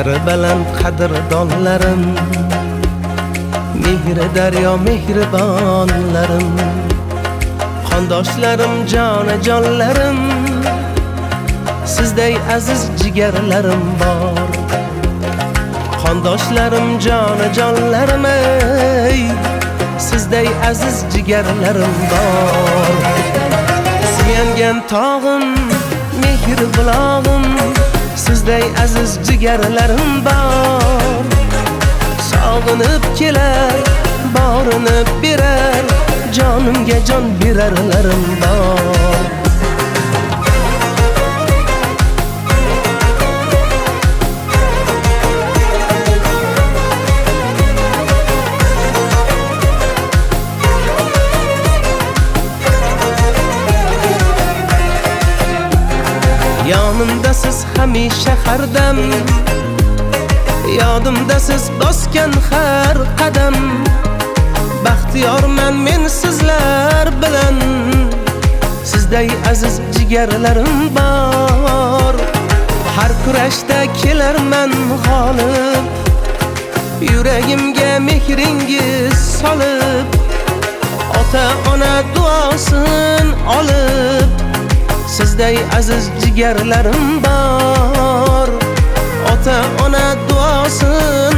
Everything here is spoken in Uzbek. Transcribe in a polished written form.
qadri baland qadrdonlarim, mehri daryo mehribonlarim, qondoshlarim jonajonlarim, sizday aziz jigarlarim bor. Qondoshlarim jonajonlarim, ey sizday aziz jigarlarim bor. Suyangan tog'im, mehr bulog'im, sizday aziz jigarlarim bor. Sog'inib kelar, borinib berar, jonimga jon berarlarim bor. Yonimda siz hamisha hardam, yodimda siz bosgan har qadam. Baxtiyorman men sizlar bilan, sizday aziz jigarlarim bor. Har kurashda kelarman g'olib, yuragimga mehringiz solib, ota ona duosin olib, sizday aziz jigarlarim bor. Ota ona duosin